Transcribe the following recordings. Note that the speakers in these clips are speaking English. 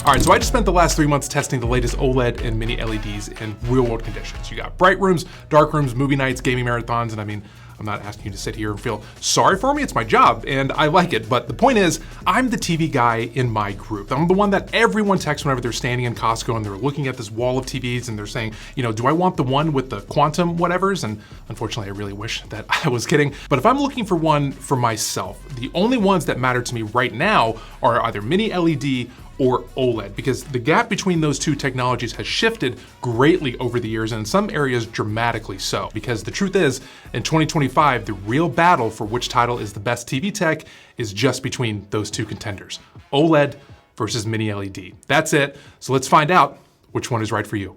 All right, so I just spent the last 3 months testing the latest OLED and mini LEDs in real world conditions. You got bright rooms, dark rooms, movie nights, gaming marathons, and I mean, I'm not asking you to sit here and feel sorry for me, it's my job, and I like it. But the point is, I'm the TV guy in my group. I'm the one that everyone texts whenever they're standing in Costco and they're looking at this wall of TVs and they're saying, you know, do I want the one with the quantum whatevers? And unfortunately, I really wish that I was kidding. But if I'm looking for one for myself, the only ones that matter to me right now are either mini LED or OLED, because the gap between those two technologies has shifted greatly over the years, and in some areas dramatically so. Because the truth is, in 2025, the real battle for which title is the best TV tech is just between those two contenders, OLED versus mini LED. That's it, so let's find out which one is right for you.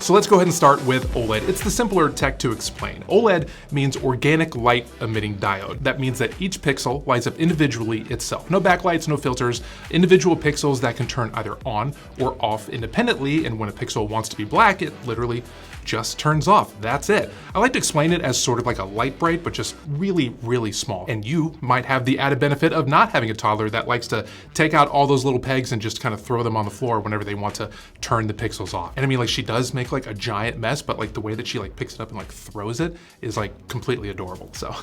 So let's go ahead and start with OLED. It's the simpler tech to explain. OLED means organic light emitting diode. That means that each pixel lights up individually itself. No backlights, no filters, individual pixels that can turn either on or off independently, and when a pixel wants to be black, it literally just turns off. That's it. I like to explain it as sort of like a light bright, but just really, really small. And you might have the added benefit of not having a toddler that likes to take out all those little pegs and just kind of throw them on the floor whenever they want to turn the pixels off. And I mean, like, she does make like a giant mess, but like the way that she like picks it up and like throws it is like completely adorable. So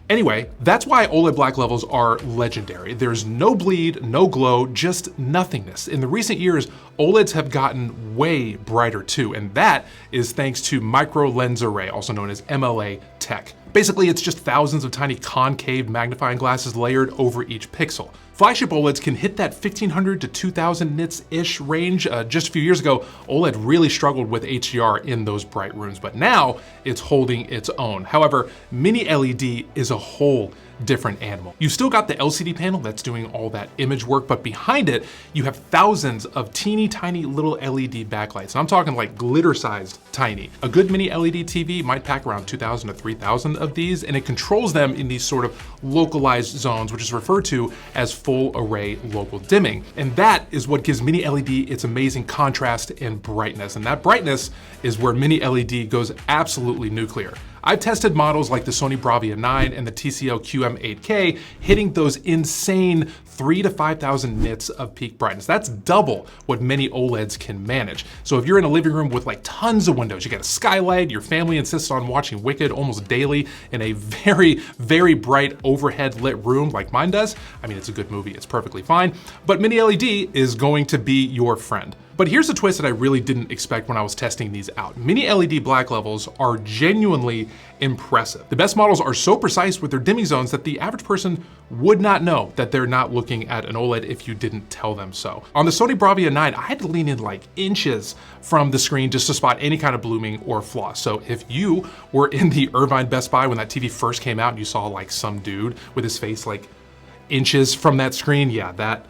anyway, that's why OLED black levels are legendary. There's no bleed, no glow, just nothingness. In the recent years, OLEDs have gotten way brighter too, and that is thanks to micro lens array, also known as MLA tech. Basically, it's just thousands of tiny concave magnifying glasses layered over each pixel. Flagship OLEDs can hit that 1500 to 2000 nits-ish range. Just a few years ago, OLED really struggled with HDR in those bright rooms, but now it's holding its own. However, mini LED is a whole different animal. You've still got the LCD panel that's doing all that image work, but behind it, you have thousands of teeny tiny little LED backlights. And I'm talking like glitter-sized tiny. A good mini LED TV might pack around 2,000 to 3,000 of these, and it controls them in these sort of localized zones, which is referred to as full array local dimming. And that is what gives mini LED its amazing contrast and brightness. And that brightness is where mini LED goes absolutely nuclear. I've tested models like the Sony Bravia 9 and the TCL QM8K hitting those insane 3,000 to 5,000 nits of peak brightness. That's double what many OLEDs can manage. So if you're in a living room with like tons of windows, you got a skylight, your family insists on watching Wicked almost daily in a very, very bright overhead lit room like mine does, I mean, it's a good movie, it's perfectly fine, but mini LED is going to be your friend. But here's a twist that I really didn't expect when I was testing these out. Mini LED black levels are genuinely impressive. The best models are so precise with their dimming zones that the average person would not know that they're not looking at an OLED if you didn't tell them so. On the Sony Bravia 9, I had to lean in like inches from the screen just to spot any kind of blooming or flaw. So if you were in the Irvine Best Buy when that TV first came out and you saw like some dude with his face like inches from that screen, yeah, that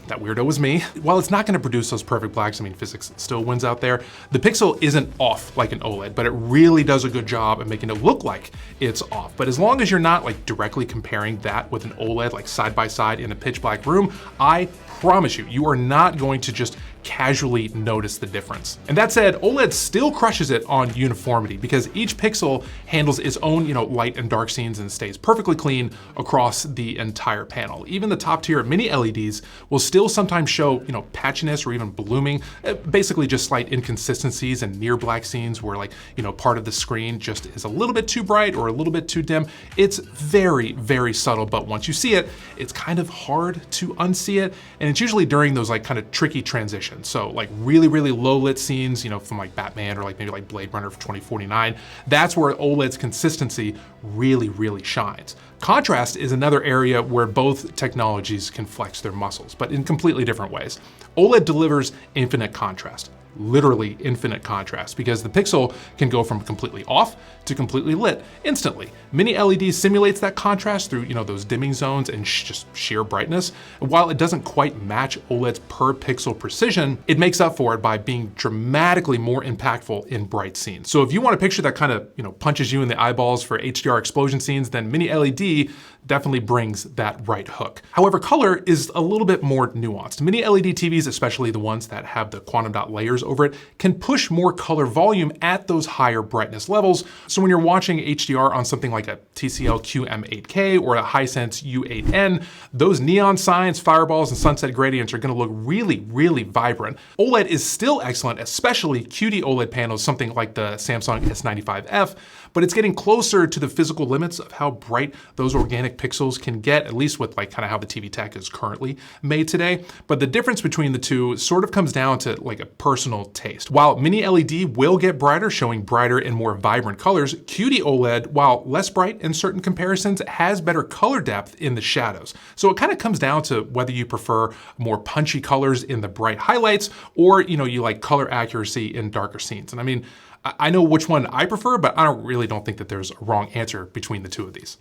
weirdo was me. While it's not gonna produce those perfect blacks, I mean, physics still wins out there, the pixel isn't off like an OLED, but it really does a good job at making it look like it's off. But as long as you're not like directly comparing that with an OLED like side by side in a pitch black room, I promise you, you are not going to just casually notice the difference. And that said, OLED still crushes it on uniformity because each pixel handles its own, light and dark scenes and stays perfectly clean across the entire panel. Even the top tier mini LEDs will still sometimes show, patchiness or even blooming, basically just slight inconsistencies and near black scenes where part of the screen just is a little bit too bright or a little bit too dim. It's very, very subtle, but once you see it, it's kind of hard to unsee it. And it's usually during those kind of tricky transitions. So like really, really low lit scenes, from like Batman or maybe like Blade Runner for 2049, that's where OLED's consistency really, really shines. Contrast is another area where both technologies can flex their muscles, but in completely different ways. OLED delivers infinite contrast. Literally infinite contrast, because the pixel can go from completely off to completely lit instantly. Mini LED simulates that contrast through those dimming zones and just sheer brightness. And while it doesn't quite match OLED's per pixel precision, it makes up for it by being dramatically more impactful in bright scenes. So if you want a picture that kind of punches you in the eyeballs for HDR explosion scenes, then Mini LED definitely brings that right hook. However, color is a little bit more nuanced. Mini LED TVs, especially the ones that have the quantum dot layers over it, can push more color volume at those higher brightness levels. So when you're watching HDR on something like a TCL QM8K or a Hisense U8N, those neon signs, fireballs, and sunset gradients are gonna look really, really vibrant. OLED is still excellent, especially QD OLED panels, something like the Samsung S95F, but it's getting closer to the physical limits of how bright those organic pixels can get, at least with like kind of how the TV tech is currently made today. But the difference between the two sort of comes down to like a personal taste. While Mini LED will get brighter, showing brighter and more vibrant colors, QD OLED, while less bright in certain comparisons, has better color depth in the shadows. So it kind of comes down to whether you prefer more punchy colors in the bright highlights or, you like color accuracy in darker scenes. And I mean, I know which one I prefer, but I really don't think that there's a wrong answer between the two of these.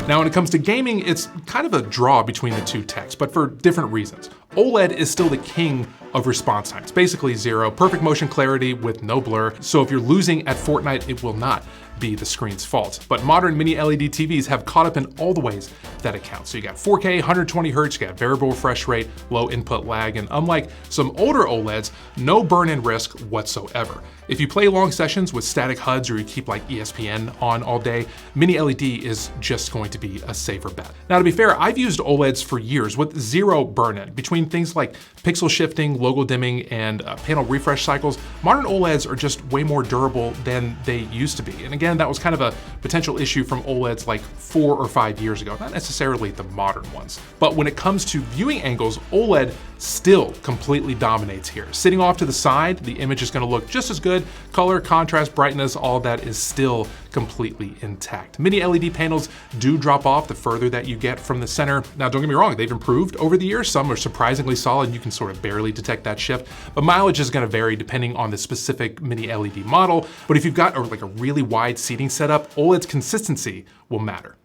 Now, when it comes to gaming, it's kind of a draw between the two techs, but for different reasons. OLED is still the king of response times, basically zero, perfect motion clarity with no blur. So if you're losing at Fortnite, it will not be the screen's fault. But modern Mini LED TVs have caught up in all the ways that it counts. So you got 4K, 120 Hertz, you got variable refresh rate, low input lag, and unlike some older OLEDs, no burn-in risk whatsoever. If you play long sessions with static HUDs or you keep like ESPN on all day, Mini LED is just going to be a safer bet. Now, to be fair, I've used OLEDs for years with zero burn-in. Between things like pixel shifting, logo dimming, and panel refresh cycles, modern OLEDs are just way more durable than they used to be. And again, that was kind of a potential issue from OLEDs like 4 or 5 years ago, not necessarily the modern ones. But when it comes to viewing angles, OLED still completely dominates here. Sitting off to the side, the image is gonna look just as good. Color, contrast, brightness, all that is still completely intact. Mini LED panels do drop off the further that you get from the center. Now, don't get me wrong, they've improved over the years. Some are surprisingly solid, you can sort of barely detect that shift, but mileage is gonna vary depending on the specific Mini LED model. But if you've got a really wide seating setup, OLED's consistency will matter.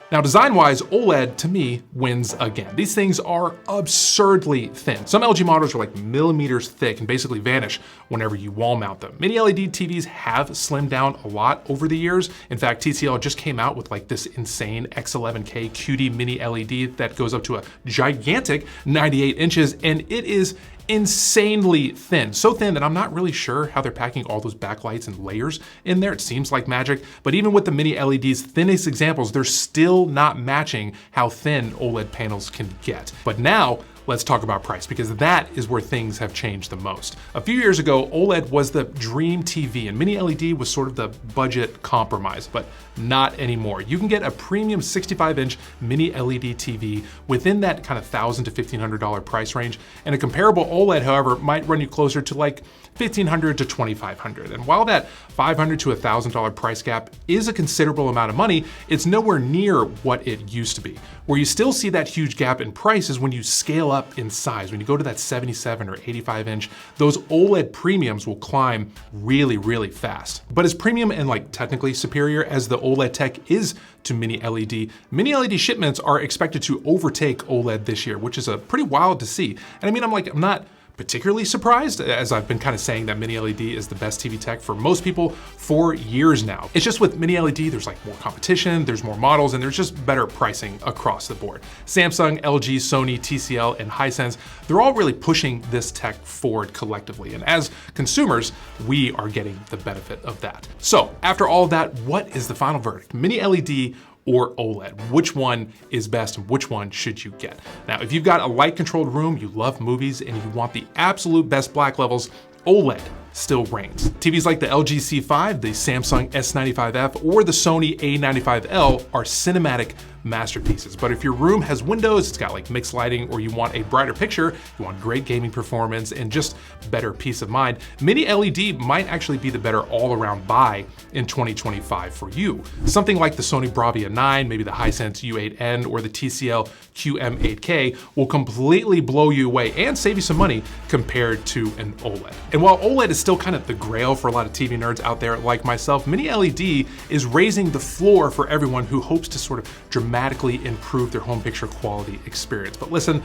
Now, design-wise, OLED, to me, wins again. These things are absurdly thin. Some LG models are like millimeters thick and basically vanish whenever you wall mount them. Mini LED TVs have slimmed down a lot over the years. In fact, TCL just came out with like this insane X11K QD Mini LED that goes up to a gigantic 98 inches, and it is insanely thin. So thin that I'm not really sure how they're packing all those backlights and layers in there. It seems like magic, but even with the Mini LED's thinnest examples, they're still not matching how thin OLED panels can get. But now, let's talk about price, because that is where things have changed the most. A few years ago, OLED was the dream TV and Mini LED was sort of the budget compromise, but not anymore. You can get a premium 65-inch Mini LED TV within that kind of $1,000 to $1,500 price range, and a comparable OLED, however, might run you closer to like $1,500 to $2,500. And while that $500 to $1,000 price gap is a considerable amount of money, it's nowhere near what it used to be. Where you still see that huge gap in price is when you scale up in size. When you go to that 77 or 85 inch, those OLED premiums will climb really, really fast. But as premium and like technically superior as the OLED tech is to Mini LED shipments are expected to overtake OLED this year, which is a pretty wild to see. And I mean, I'm not particularly surprised, as I've been kind of saying that Mini LED is the best TV tech for most people for years now. It's just with Mini LED, there's like more competition, there's more models, and there's just better pricing across the board. Samsung, LG, Sony, TCL, and Hisense, they're all really pushing this tech forward collectively. And as consumers, we are getting the benefit of that. So after all of that, what is the final verdict? Mini LED or OLED? Which one is best and which one should you get? Now, if you've got a light controlled room, you love movies, and you want the absolute best black levels, OLED still reigns. TVs like the LG C5, the Samsung S95F, or the Sony A95L are cinematic masterpieces. But if your room has windows, it's got like mixed lighting, or you want a brighter picture, you want great gaming performance and just better peace of mind, Mini LED might actually be the better all-around buy in 2025 for you. Something like the Sony Bravia 9, maybe the Hisense U8N, or the TCL QM8K will completely blow you away and save you some money compared to an OLED. And while OLED is still kind of the grail for a lot of TV nerds out there like myself, Mini LED is raising the floor for everyone who hopes to sort of dramatically improve their home picture quality experience. But listen,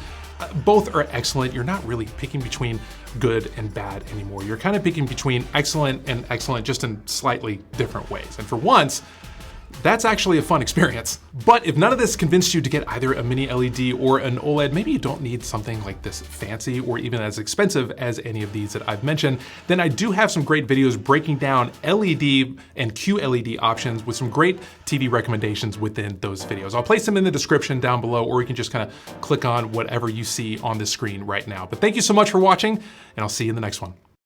both are excellent. You're not really picking between good and bad anymore. You're kind of picking between excellent and excellent, just in slightly different ways. And for once, that's actually a fun experience. But if none of this convinced you to get either a mini LED or an OLED, maybe you don't need something like this fancy or even as expensive as any of these that I've mentioned, then I do have some great videos breaking down LED and QLED options with some great TV recommendations within those videos. I'll place them in the description down below, or you can just kind of click on whatever you see on the screen right now. But thank you so much for watching, and I'll see you in the next one.